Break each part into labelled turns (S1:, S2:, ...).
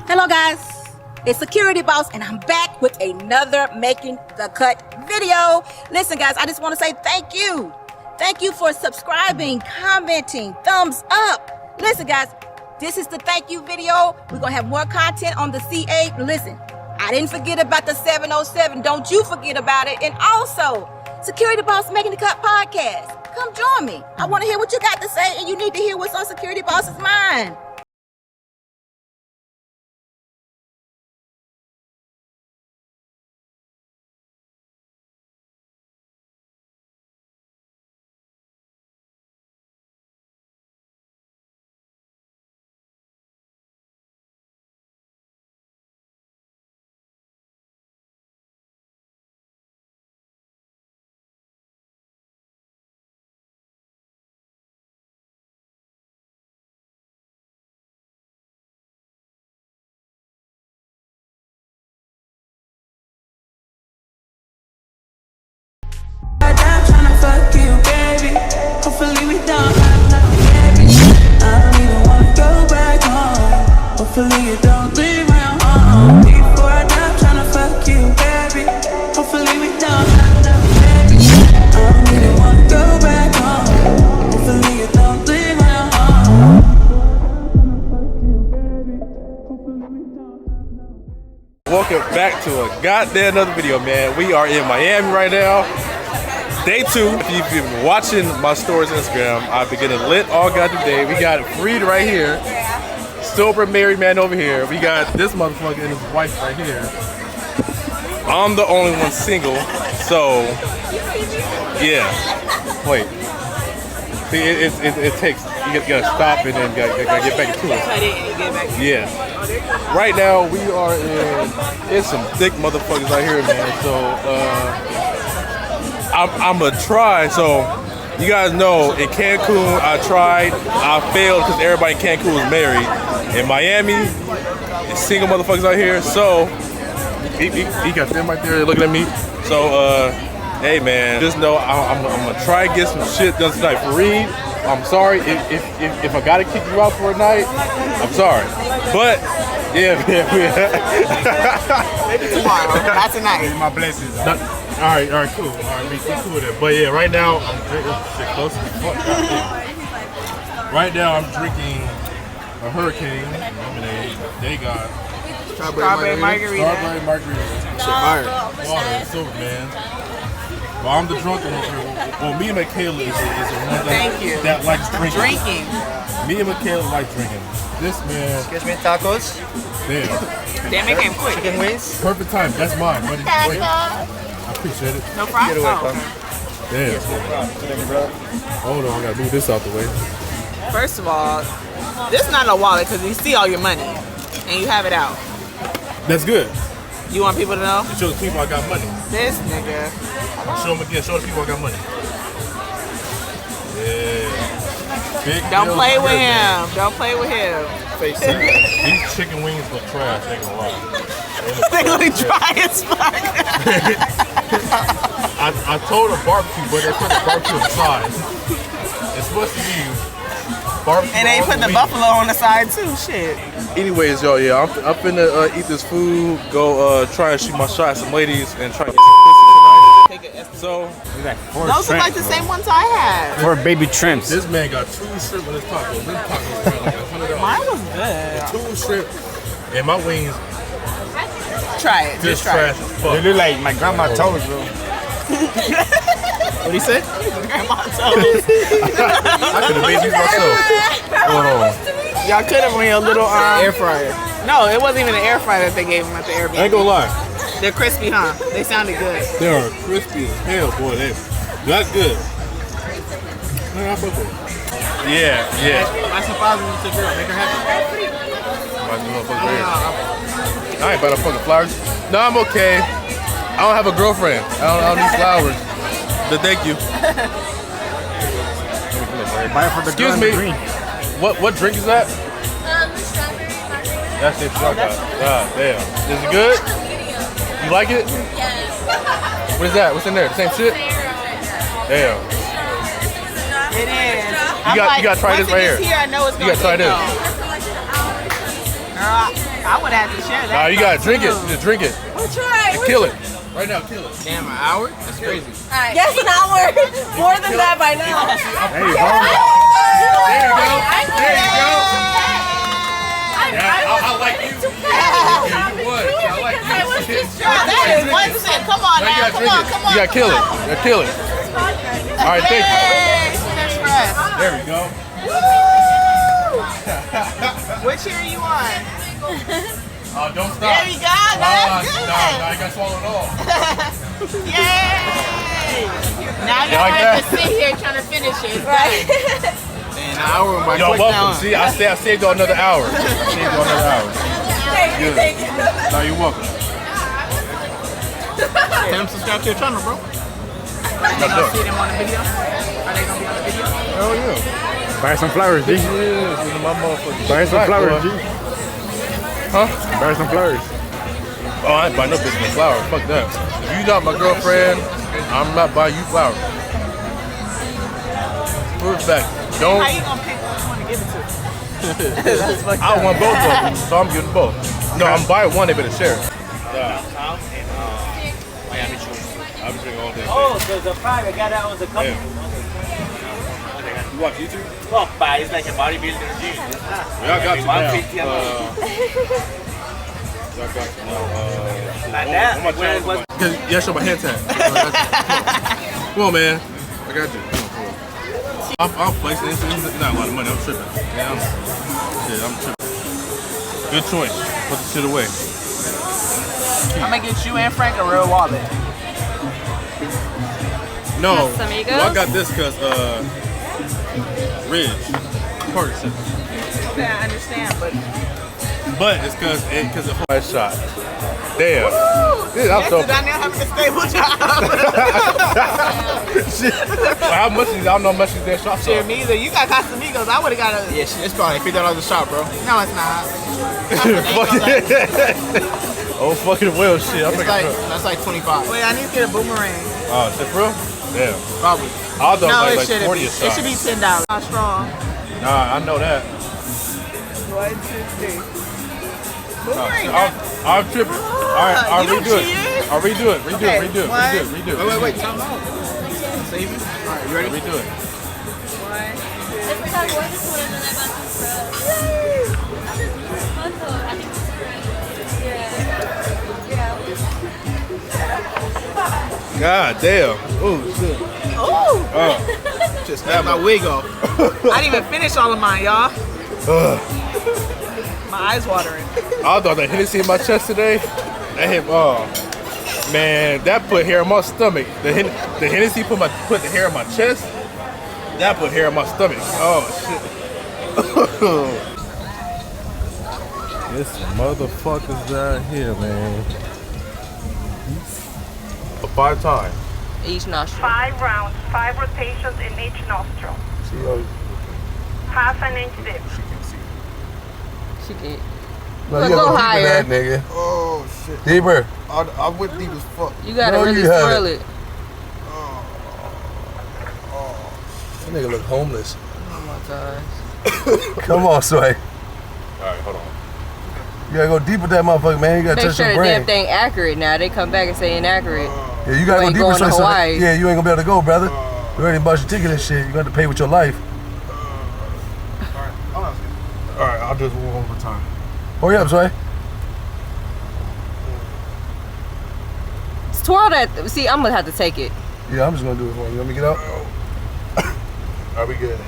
S1: Hello guys, it's Security Boss and I'm back with another Making the Cut video. Listen guys, I just want to say thank you. Thank you for subscribing, commenting, thumbs up. Listen guys, this is the thank you video. We're going to have more content on the C8. Listen, I didn't forget about the 707. Don't you forget about it. And also, Security Boss Making the Cut podcast. Come join me. I want to hear what you got to say and you need to hear what's on Security Boss's mind.
S2: Hopefully we don't have nothing, baby. I don't even wanna go back home. Hopefully you don't leave my home. Before I die, tryna fuck you, baby. Hopefully we don't have nothing, baby. I don't even wanna go back home. Hopefully you don't leave my home.
S3: Welcome back to a goddamn another video, man. We are in Miami right now. Day 2. If you've been watching my stories on Instagram, I've been getting lit all goddamn day. We got Freed right here. Sober married man over here. We got this motherfucker and his wife right here. I'm the only one single, so yeah. Wait. See, it takes, you gotta stop and then gotta get back into it. Yeah. Right now we are in, it's some thick motherfuckers out here, man. So I'm gonna try. So you guys know in Cancun I tried, I failed because everybody in Cancun was married. In Miami, it's single motherfuckers out here. So he got them right there looking at me. So hey man, just know I'm gonna try and get some shit done tonight. Fareed, I'm sorry if I gotta kick you out for a night. I'm sorry, but yeah.
S4: Maybe tomorrow, not tonight.
S3: My blessings. All right, cool. All right, we cool with it. But yeah, right now I'm drinking shit close as fuck. Right now I'm drinking a Hurricane lemonade. They got
S4: Strawberry margarita.
S3: Strawberry margarita. Shit fire. Water, silver man. Well, I'm the drunk one here. Well, me and Michaela is the one that likes drinking. Me and Michaela like drinking. This man.
S4: Excuse me, tacos.
S3: Damn.
S4: Damn, it came quick. Chicken wings.
S3: Perfect time. That's mine, buddy. Wait. I appreciate it.
S4: No problem.
S3: Damn. Hold on, I gotta move this out the way.
S4: First of all, this is not a wallet because you see all your money and you have it out.
S3: That's good.
S4: You want people to know?
S3: Show the people I got money.
S4: This nigga.
S3: Show them again. Show the people I got money. Yeah. Big
S4: Don't
S3: deal.
S4: play with
S3: Good,
S4: him.
S3: man.
S4: Don't play with him.
S3: Face it. These chicken wings look trash. They gonna lie.
S4: They look dry as fuck.
S3: I told her barbecue, but they put the barbecue on the side. It's supposed to be barbecue.
S4: And they put the buffalo on the side too. Shit.
S3: Anyways, y'all, yeah, I'm finna eat this food, go try and shoot my shot at some ladies, and try to get some pussy tonight. So,
S4: Those are like the same ones I had.
S5: 4 baby shrimps.
S3: this man got 2 shrimp on his tacos. Them tacos were like $100.
S4: Mine was good.
S3: 2 shrimp, and my wings
S4: Try it.
S3: just
S4: Just try
S3: trash
S4: it.
S3: as
S5: They
S3: fuck.
S5: look like my grandma toes, bro.
S3: What'd he say?
S4: Grandma toast.
S3: I could have made these myself. Hold on.
S4: Y'all could have run a little
S5: Air fryer.
S4: No, it wasn't even an air fryer that they gave them at the
S3: I ain't
S4: Airbnb.
S3: gonna lie.
S4: They're crispy, huh? They sounded good.
S3: They are crispy as hell, boy. That's good. Man, I fuck with it. Yeah.
S4: I surprised you to girl. Make her happy.
S3: I ain't buying no fucking flowers. No, I'm okay. I don't have a girlfriend. I don't need flowers. But thank you.
S5: Buy it for the
S3: Excuse
S5: girl in
S3: me.
S5: the green.
S3: What drink is that? That's it. God damn. Is it good? You like it? Yes. What is that? What's in there? The same shit? Damn.
S4: It is.
S3: You got to try this right here.
S4: I know it's
S3: You gotta try this.
S4: Girl, I would have to share that.
S3: Nah, you gotta drink it. Just drink it.
S1: We'll try.
S3: And kill it. Right now, kill it.
S5: Damn, an hour? That's crazy.
S1: Yes, an hour. More than that by now.
S5: There you go.
S3: There you go. There you go. Yeah, I like you. Yeah, you would. I like you.
S4: That is 1 cent. Come on
S3: Now you
S4: now.
S3: gotta drink it. You gotta kill it. You gotta kill it. All right, thank you.
S4: Yay, Panda Express.
S3: There we go.
S4: What cheer are you on?
S3: Don't stop.
S4: There we go. That's good.
S3: Nah, you gotta swallow it all.
S4: Yay! Now you
S3: You like
S4: don't have
S3: that?
S4: to sit here trying to finish it. Right.
S5: An hour by
S3: You're
S5: quick
S3: welcome.
S5: now.
S3: See, I saved you another hour. Saved you another hour. Good. No, you're welcome.
S5: Tell them subscribe to your channel, bro.
S3: That's
S4: See
S3: it.
S4: them on the video? Are they gonna be on the video?
S3: Hell yeah.
S5: Buy some flowers, G.
S3: Yeah, my motherfucker.
S5: Buy some
S3: Black,
S5: flowers,
S3: boy.
S5: G.
S3: Huh?
S5: Buy some flowers.
S3: Oh, I ain't buy no bitch no flowers. Fuck that. If you not my girlfriend, I'm not buying you flowers. For a fact. Don't.
S4: How you gonna pick which one to give it to?
S3: I want both of them, so I'm getting both. No, I'm buying one, they better share.
S6: Downtown in Miami Beach.
S3: I'm drinking all day.
S6: Oh, so the private guy that was a couple.
S3: Yeah. You watch YouTube?
S6: Well, but it's like a bodybuilder gym.
S3: Yeah, I got you
S6: 150
S3: now.
S6: a month.
S3: I got you now.
S6: Like that?
S3: On my
S6: Where it
S3: channel.
S6: was-
S3: Yeah, show my hand tag. Come on, man. I got you. I'm flexing. It's not a lot of money. I'm tripping. Yeah, I'm tripping. Good choice. Put the shit away.
S4: I'm gonna get you and Frank a real wallet.
S3: No,
S1: Los Amigos?
S3: well, I got this because Ridge partnership.
S4: Okay, I understand,
S3: But it's because of hard shot. Damn. Yeah, I'm
S4: Next
S3: so.
S4: to Danielle having a stable job.
S3: Shit. How much is? I don't know how much is that shot.
S4: Shit, me either. You got Casamigos. I would've got a.
S5: Yeah, shit, it's probably $50 a shot, bro.
S4: No, it's not.
S3: Oh fucking well, shit. I'm
S5: It's like, that's like 25.
S4: Wait, I need to get a boomerang.
S3: oh, shit, for real? Damn.
S5: Probably.
S3: I thought
S4: No,
S3: it
S4: it
S3: was like
S4: shouldn't
S3: 40
S4: be.
S3: a shot.
S4: It should be $10. How strong?
S3: Nah, I know that.
S4: 1, 2, 3. Boomerang.
S3: I'm tripping. Alright, I'll
S4: You know
S3: redo
S4: what she
S3: it.
S4: is?
S3: I'll redo it. Redo
S4: Okay,
S3: it. Redo it.
S4: one.
S3: Redo it.
S5: Wait, time out. Save it. All right, you ready?
S3: Redo it. God damn. Oh shit.
S4: Ooh.
S3: Oh.
S5: Just snap my wig off.
S4: I didn't even finish all of mine, y'all. My eyes watering.
S3: I thought that Hennessy in my chest today. That hit. Oh man, that put hair in my stomach. The Hennessy put the hair in my chest. That put hair in my stomach. Oh shit. This motherfuckers out here, man. 5 times.
S7: Each nostril.
S8: 5 rounds, 5 rotations in each nostril. Half an inch dip.
S7: She can.
S9: No,
S7: Look,
S9: you
S7: go
S9: gotta go
S7: higher.
S9: deeper than that, nigga.
S5: Oh, shit.
S9: Deeper.
S5: I went deep as fuck.
S7: You gotta
S9: No,
S7: really
S9: you haven't.
S7: swirl it.
S9: That nigga look homeless.
S7: Oh my gosh.
S9: Come on, Sway.
S3: Alright, hold on.
S9: You gotta go deep with that motherfucker, man. You gotta
S7: Make
S9: touch
S7: sure
S9: your
S7: the
S9: brain.
S7: damn thing accurate now. They come back and say inaccurate.
S9: Yeah, you gotta
S7: You
S9: go
S7: ain't
S9: deeper.
S7: going to
S9: So
S7: Hawaii.
S9: yeah, you ain't gonna be able to go, brother. You already bought your ticket and shit. You got to pay with your life.
S5: Alright, I'll just one more time.
S9: Hurry up, Sway.
S7: Twirl that. See, I'm gonna have to take it.
S9: Yeah, I'm just gonna do it for you. Let me get out.
S5: Alright, we good.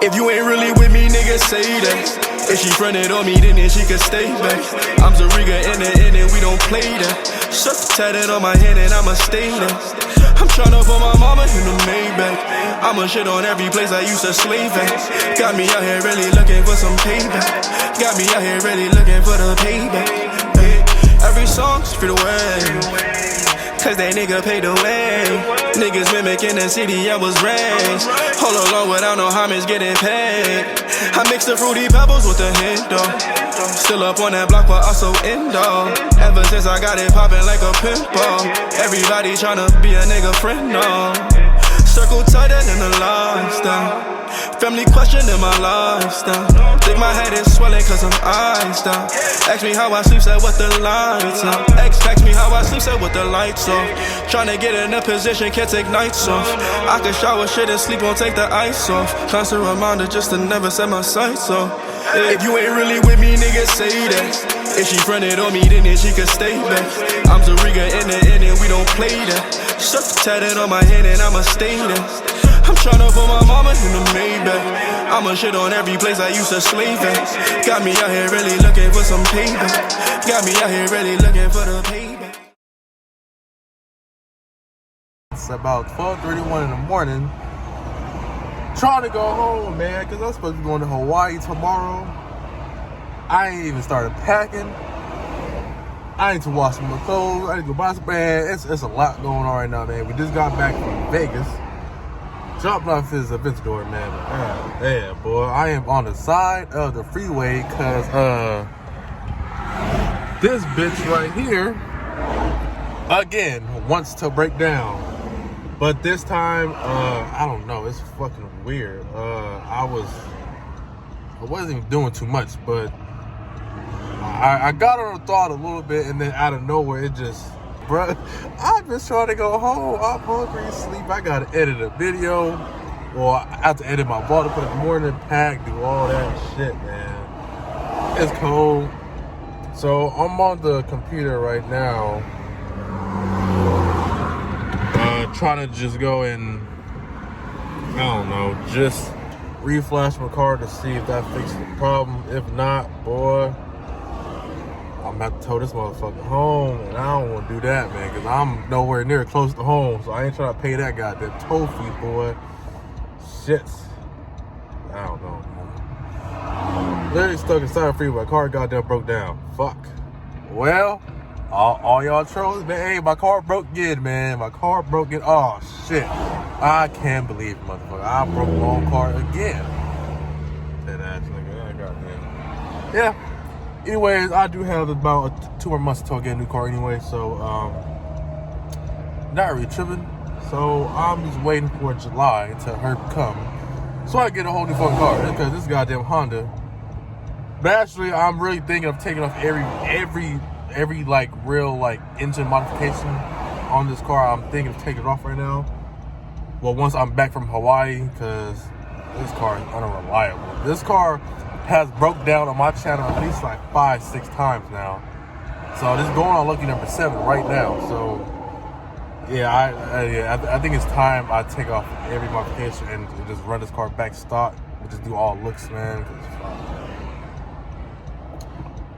S2: If you ain't really with me, nigga, say that. If she fronted on me, then she could stay back. I'm Zariga in the end and we don't play that. Shut tatted on my hand and I'ma stay there. I'm tryna put my mama in the Maybach. I'ma shit on every place I used to slave at. Got me out here really looking for some payback. Got me out here really looking for the payback. Hey, every song's free away. cause that nigga paid the way. Niggas mimicking the city I was raised. All alone without no homage getting paid. I mix the fruity pebbles with the hint though. Still up on that block but also indoor. Ever since I got it poppin' like a pimple. Everybody tryna be a nigga friend, no. Circle tighter than the lifestyle. Family question in my lifestyle. Think my head is swelling cause I'm iced out. Ask me how I sleep, said what the lights off. Ask me how I sleep, said what the lights off. Tryna get in a position, can't take nights off. I can shower shit and sleep, won't take the ice off. Constant reminder just to never set my sights off. If you ain't really with me, nigga, say that. If she fronted on me, then she could stay back. I'm Zariga in the end and we don't play that. Surf tatted on my head and I'ma stay there. I'm tryna put my mama in the Maybach. I'ma shit on every place I used to slave at. Got me out here really looking for some payback. Got me out here really looking for the payback.
S5: It's about 12:31 in the morning. Trying to go home, man, because I'm supposed to be going to Hawaii tomorrow. I ain't even started packing. I need to wash some more clothes. I need to go buy some, man. It's a lot going on right now, man. We just got back from Vegas. Jumped off his Aventador, man. Yeah, boy. I am on the side of the freeway because this bitch right here, again, wants to break down. But this time, I don't know. It's fucking weird. I wasn't even doing too much, but I got on a thought a little bit, and then out of nowhere, it just, bruh, I'm just trying to go home. I'm hungry, sleep. I gotta edit a video, or I have to edit my vlog to put in the morning, pack, do all that shit, man. It's cold. So I'm on the computer right now, trying to just go and, I don't know, just reflash my car to see if that fixes the problem. If not, boy, I'm about to tow this motherfucker home, and I don't want to do that, man, because I'm nowhere near close to home, so I ain't trying to pay that goddamn toll fee, boy. Shit. I don't know, man. Literally stuck inside the freeway. My car goddamn broke down. Fuck. Well, all y'all trolls, man, hey, my car broke again, man. My car broke again. Oh, shit. I can't believe it, motherfucker. I broke my own car again. That ass nigga. Goddamn. Yeah. Anyways, I do have about 2 more months until I get a new car anyway, so not really tripping. So I'm just waiting for July until her come, so I get a whole new fucking car, because this goddamn Honda. But actually, I'm really thinking of taking off every like real like engine modification on this car. I'm thinking of taking it off right now. Well, once I'm back from Hawaii, because this car is unreliable. This car has broke down on my channel at least like 5-6 times now. So this is going on lucky number 7 right now. So yeah, I think it's time I take off every modification and just run this car back stock. We just do all looks, man.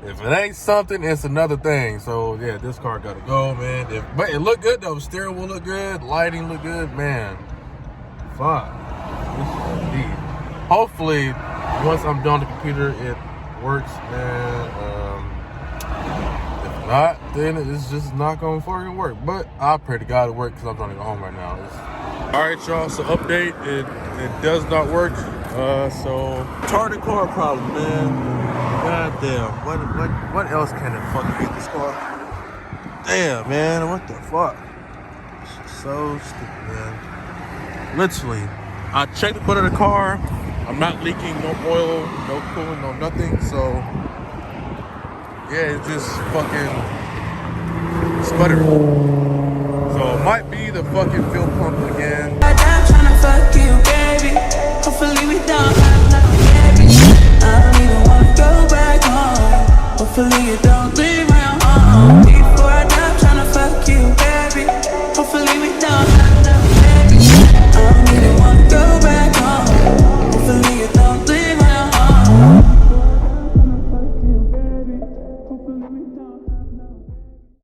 S5: If it ain't something, it's another thing. So yeah, this car gotta go, man. But it look good though. Steering will look good. Lighting look good, man. Fuck. Indeed. Hopefully, once I'm done with the computer, it works, man. If not, then it's just not gonna fucking work. But I pray to God it works, because I'm trying to go home right now. All right, y'all. So update. It does not work. So retarded car problem, man. God damn. What else can it fucking beat this car? Damn, man. What the fuck? This is so stupid, man. Literally, I checked the foot of the car. I'm not leaking, no oil, no coolant, no nothing. So yeah, it's just fucking sputtering. So it might be the fucking fuel pump again.
S2: I'm tryna fuck you, baby. Hopefully we don't have no baby. I don't even wanna go back home. Hopefully you don't.